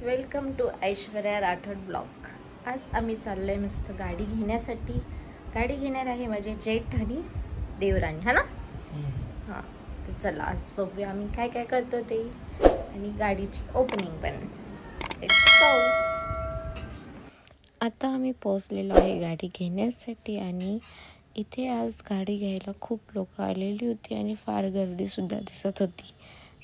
Welcome to Aishwarya Rathod blog. आज आम्ही चाललोय मस्त गाडी घेण्यासाठी. गाडी घेणार आहे माझे जेठ आणि देवराणी, है ना? हां, तर चला आज बघूया आम्ही काय काय करतो ते, आणि गाडीची ओपनिंग पण. It's go. आता आम्ही पोहोचलेलो आहे गाडी घेण्यासाठी, आणि इथे आज गाडी घ्यायला खूप लोक आलेली होती आणि फार गर्दीसुद्धा दिसत होती.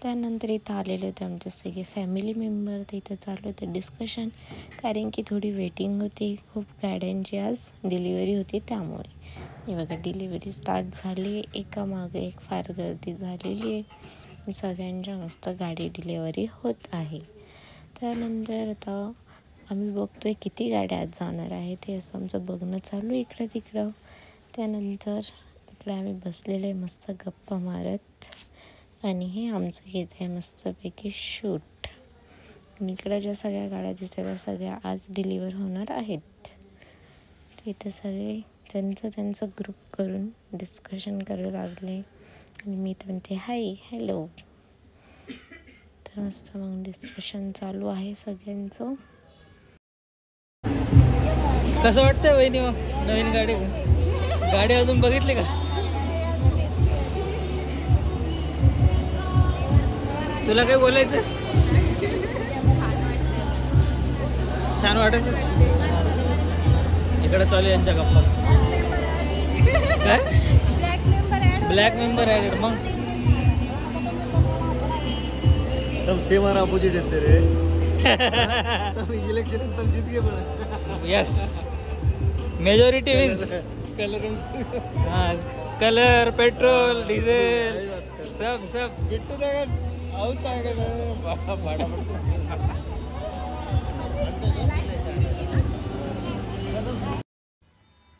त्यानंतर इथं आलेले होते आमचे सगळे फॅमिली मेंबर. तर इथं चालू होतं डिस्कशन, कारण की थोडी वेटिंग होती. खूप गाड्यांची आज डिलिव्हरी होती, त्यामुळे हे बघा डिलिव्हरी स्टार्ट झाली. एकामागे एक फार गर्दी झालेली आहे. सगळ्यांच्या मस्त गाडी डिलिव्हरी होत आहे. त्यानंतर आता आम्ही बघतोय किती गाड्या आज जाणार आहे ते, असं आमचं बघणं चालू आहे इकडं तिकडं. त्यानंतर इकडे आम्ही बसलेले मस्त गप्पा मारत, आणि हे आमचं घेत आहे मस्तपैकी शूट. आणि इकडं ज्या सगळ्या गाड्या दिसतात त्या सगळ्या आज डिलिव्हर होणार आहेत. तर इथं सगळे त्यांचं ग्रुप करून डिस्कशन करायला लागले, आणि मी तर म्हणते हाय हॅलो. तर मस्त मग डिस्कशन चालू आहे सगळ्यांचं. कसं वाटतंय वहिनी मग नवीन गाडी अजून बघितली का? तुला काय बोलायचं? छान वाटायचं. इकडे चालू यांच्या गप्पा. काय ब्लॅक मेंबर ऍडेड? मग तब सेम और अपोजिट है तेरे. तब इलेक्शन तब जीत गए बड़ा. Yes, majority wins. Colour petrol diesel सब बिट्टू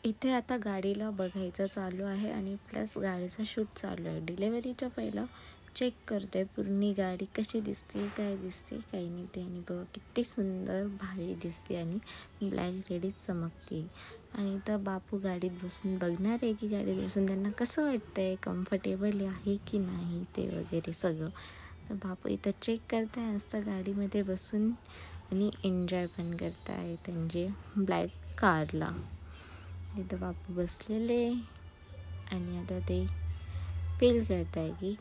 इथे आता गाडीला बघायचं चालू आहे, आणि प्लस गाडीचं शूट चालू आहे. डिलेवरीच्या पहिला चेक करतोय पूर्ण गाडी कशी दिसते, काय दिसते, काही नाही ते. आणि बघा किती सुंदर भारी दिसते, आणि ब्लॅक रेडी चमकते. आणि तर बापू गाडीत बसून बघणार आहे की गाडीत बसून त्यांना कसं वाटतंय, कम्फर्टेबल आहे की नाही ते वगैरे सगळं. तर बापू इथं चेक करताय असतं गाडीमध्ये बसून, आणि एन्जॉय पण करताय त्यांचे ब्लॅक कारला. इथं बापू बसलेले, आणि आता ते फील करताय की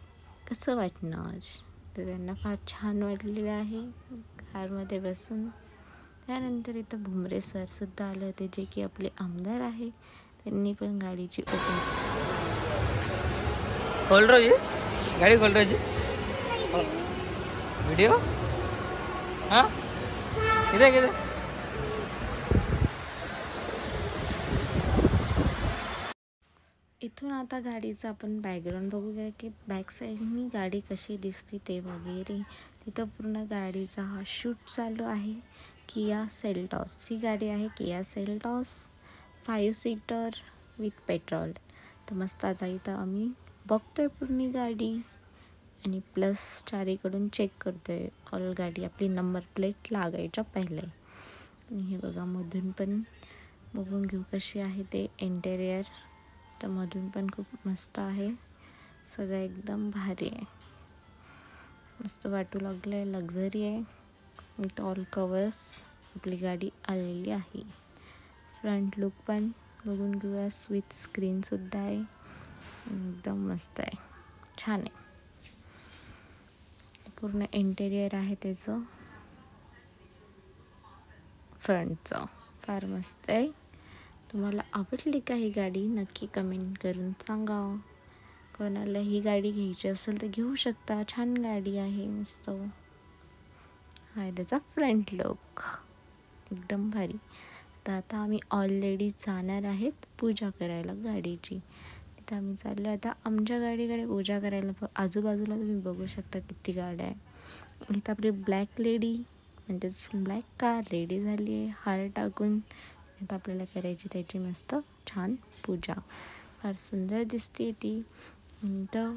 कसं वाटणार. तर त्यांना फार छान वाटलेलं आहे कारमध्ये बसून. त्यानंतर इथं भुमरे सरसुद्धा आले होते, जे की आपले आमदार आहे. त्यांनी पण गाडीची ओपन खोलरोजी गाडी खोलरोजी व्हिडिओ. हां किती इथून आता गाडीचं आपण बॅकग्राऊंड बघूया की बॅक साईडनी गाडी कशी दिसते ते वगैरे. तिथं पूर्ण गाडीचा हा शूट चालू आहे. किया सेल्टॉस ही गाडी आहे, Kia Seltos 5 seater with petrol. तर मस्त आता इथं आम्ही बघतोय पूर्ण गाडी, आणि प्लस चारीकडून चेक करतोय ऑल गाडी आपली नंबर प्लेट लागायच्या पहिले. आणि हे बघा मधून पण बघून घेऊ कशी आहे ते इंटेरियर. तर मधून पण खूप मस्त आहे, सगळं एकदम भारी आहे, मस्त वाटू लागलं आहे, लक्झरी आहे. विथ ऑल कवर्स आपली गाडी आलेली आहे. फ्रंट लुक पण बघून घेऊया, विथ स्क्रीनसुद्धा आहे, एकदम मस्त आहे, छान आहे. पूर्ण इंटेरियर आहे त्याचं फ्रंटचं, फार मस्त आहे. तुम्हाला आवडली का ही गाडी नक्की कमेंट करून सांगा. कोणाला ही गाडी घ्यायची असेल तर घेऊ शकता, छान गाडी आहे, मस्त आहे त्याचा फ्रंट लुक, एकदम भारी. तर आता आम्ही ऑलरेडी जाणार आहेत पूजा करायला गाडीची. तिथं आम्ही चाललो आता आमच्या गाडीकडे पूजा करायला. आजूबाजूला तुम्ही बघू शकता किती गाड्या आहे. इथं आपली ब्लॅक लेडी म्हणजेच ब्लॅक कार रेडी झाली आहे, हार टाकून. आता आपल्याला करायची त्याची मस्त छान पूजा, फार सुंदर दिसते ती. तर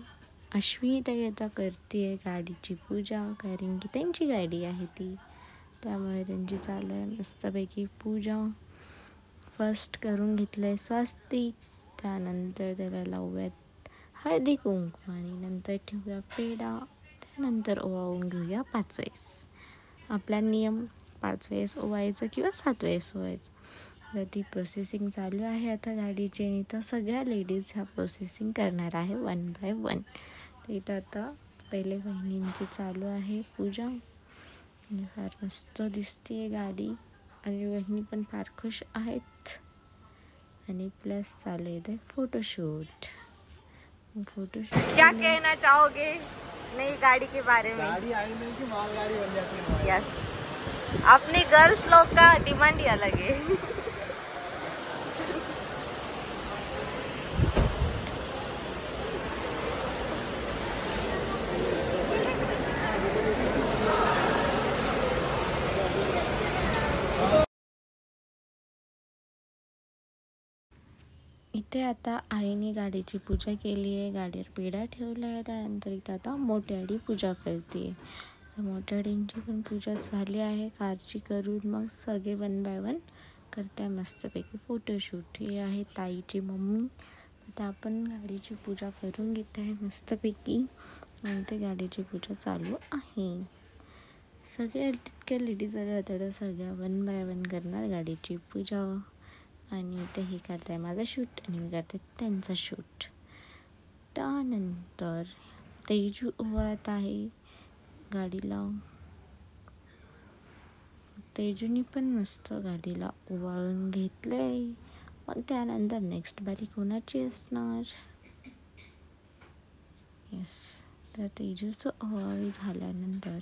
अश्विनीताई आता करते आहे गाडीची पूजा, कारण की त्यांची गाडी आहे ती, त्यामुळे त्यांची चालू आहे मस्तपैकी पूजा. फर्स्ट करून घेतलं आहे स्वस्तिक, त्यानंतर त्याला लावूयात हळदी कुंकू, आणि नंतर ठेवूया पेढा, त्यानंतर ओवाळून घेऊया पाचस. आपला नियम 5 वेळेस ओवायचं किंवा 7 वेळेस ओवायचं. तर ती प्रोसेसिंग चालू आहे आता गाडीची. आणि तर सगळ्या लेडीज ह्या प्रोसेसिंग करणार आहे 1 बाय 1. तर इथं आता पहिले बहिणींची चालू आहे पूजा. आणि फार मस्त दिसते गाडी आणि बहिणी पण फार खुश आहेत. आणि प्लस चालू आहे फोटोशूट. क्या कहना चाहोगे नई गाड़ी के बारे में? गाड़ी आई नहीं कि मालगाड़ी बन जाती है. यस, अपने गर्ल्स लोग का डिमांड ही अलग है. इथे आता आईने गाडीची पूजा केली आहे. गाडीवर पेढा ठेवला आहे. त्यानंतर इथं आता मोठ्याडी पूजा करते. तर मोठ्याडींची पण पूजा झाली आहे कारची करून. मग सगळे 1 बाय 1 करताय मस्तपैकी फोटोशूट. हे आहे ताईची मम्मी. आता आपण गाडीची पूजा करून घेत आहे मस्तपैकी. आणि ते गाडीची पूजा चालू आहे. सगळ्या तितक्या लेडीज आल्या होत्या तर सगळ्या 1 बाय 1 करणार गाडीची पूजा. आणि ते हे करताय माझा शूट आणि मी करते त्यांचा शूट. त्यानंतर तेजू ओवाळत आहे गाडीला. तेजूनी पण मस्त गाडीला ओवाळून घेतलंय. मग त्यानंतर नेक्स्ट बारी कोणाची असणार? येस, तर तेजूचं ओवाळी झाल्यानंतर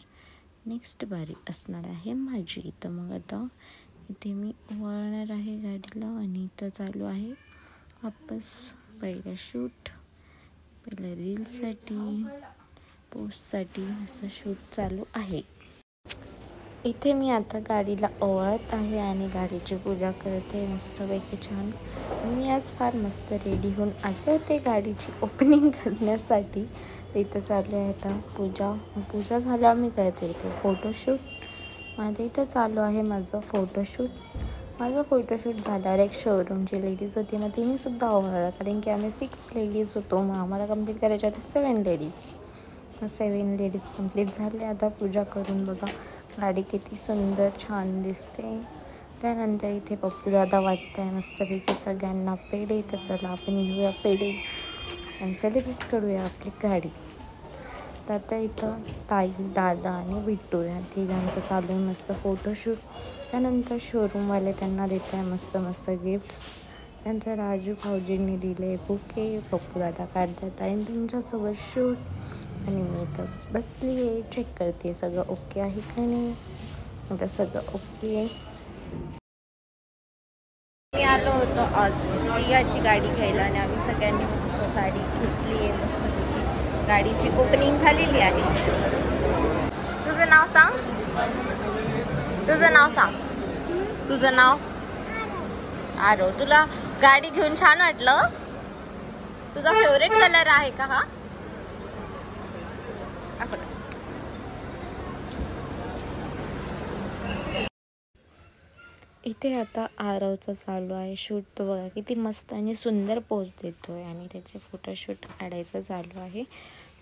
नेक्स्ट बारी असणार आहे माझी. तर मग आता इथे मी ओवाळणार आहे गाडीला. आणि इथं चालू आहे वापस पहिलं शूट. पहिलं रीलसाठी पोस्टसाठी असं शूट चालू आहे. इथे मी आता गाडीला ओवाळत आहे आणि गाडीची पूजा करते मस्तपैकी छान. मी आज फार मस्त रेडी होऊन आले होते गाडीची ओपनिंग करण्यासाठी. इथं चालू आहे आता पूजा झाल्यावर मी करते इथे फोटोशूट. माझं इथं चालू आहे माझं फोटोशूट झाल्यावर एक शोरूमची लेडीज होती. मग तिनेसुद्धा ओवाळलं कारण की आम्ही 6 लेडीज होतो. मग आम्हाला कंप्लीट करायच्या होत्या 7 लेडीज. मग 7 लेडीज कंप्लीट झाले. आता पूजा करून बघा गाडी किती सुंदर छान दिसते. त्यानंतर इथे पप्पू दादा वाटत आहे मस्तपैकी सगळ्यांना पेढे. तर चला आपण घेऊया पेढे आणि सेलिब्रेट करूया आपली गाडी. तर आता इथं ताई, दादा आणि बिट्टू या तिघांचं चालू आहे मस्त फोटोशूट. त्यानंतर शोरूमवाले त्यांना देत आहे मस्त मस्त गिफ्ट्स. त्यानंतर राजू भाऊजींनी दिले बुके. पप्पू दादा काढतात आणि त्यांच्यासोबत शूट. आणि मी इथं बसली आहे चेक करते सगळं ओके आहे का नाही. आता सगळं ओके. मी आलो होतो आज पियाची गाडी घ्यायला आणि आम्ही सगळ्यांनी मस्त गाडी घेतली आहे मस्तपैकी. गाडीची ओपनिंग झालेली आहे. तुझं नाव सांग. तुझं नाव आरो. तुला गाडी घेऊन छान वाटलं? तुझा फेवरेट कलर आहे का हा? असं का? इथे आता आरवचा चालू आहे शूट. तो बघा किती मस्त आणि सुंदर पोज देतोय आणि त्याचे फोटोशूट काढायचं चालू आहे.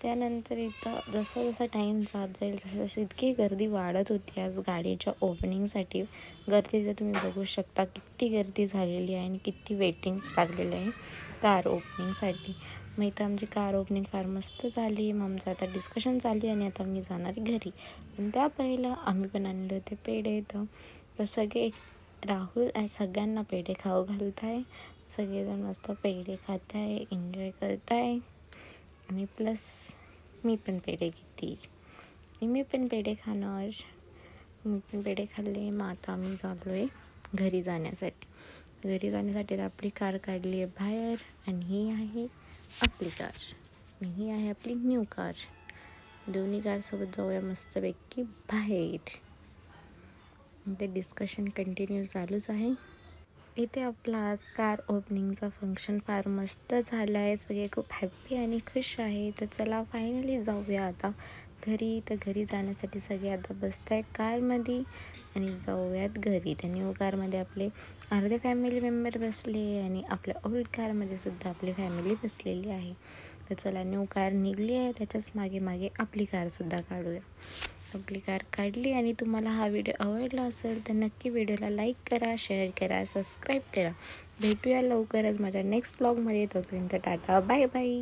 त्यानंतर इथं जसं जसं टाईम जात जाईल तसं इतकी गर्दी वाढत होती आज गाडीच्या ओपनिंगसाठी. गर्दी तर तुम्ही बघू शकता किती गर्दी झालेली आहे आणि किती वेटिंग्स लागलेले आहे कार ओपनिंगसाठी. मग इथं आमची कार ओपनिंग फार मस्त झाली. मग आमचं आता डिस्कशन चालू आहे आणि आता मी जाणार घरी. पण त्या पहिलं आम्ही पण आणले होते पेढे. इथं तर सगळे राहुल आणि सगळ्यांना पेढे खाऊ घालत आहे. सगळेजण मस्त पेढे खात आहे, एन्जॉय करत आहे. आणि प्लस मी पण पेढे घेते. मी पण पेढे खाणार. मी पण पेढे खाल्ले. मग आता आम्ही चाललो आहे घरी जाण्यासाठी. तर आपली कार काढली आहे बाहेर. आणि ही आहे आपली कार आणि ही आहे आपली न्यू कार. दोन्ही कारसोबत जाऊया मस्तपैकी बाहेर. ते डिस्कशन कंटिन्यू चालूच आहे. इथे आपला आज कार ओपनिंगचा फंक्शन फार मस्त झाला आहे. सगळे खूप हॅप्पी आणि खुश आहे. तर चला फायनली जाऊया आता घरी. तर घरी जाण्यासाठी सगळे आता बसत आहेत कारमध्ये आणि जाऊयात घरी. तर न्यू कारमध्ये आपले अर्धे फॅमिली मेंबर बसले आणि आपल्या ओल्ड कारमध्ये सुद्धा आपली फॅमिली बसलेली आहे. तर चला न्यू कार निघली आहे त्याच्याच मागे मागे आपली कारसुद्धा काढूया. आपली कार काढली. आणि तुम्हाला हा व्हिडिओ आवडला असेल तर नक्की व्हिडिओला लाईक करा, शेअर करा, सबस्क्राईब करा. भेटूया लवकरच माझ्या नेक्स्ट व्लॉगमध्ये. तोपर्यंत टाटा, बाय बाय.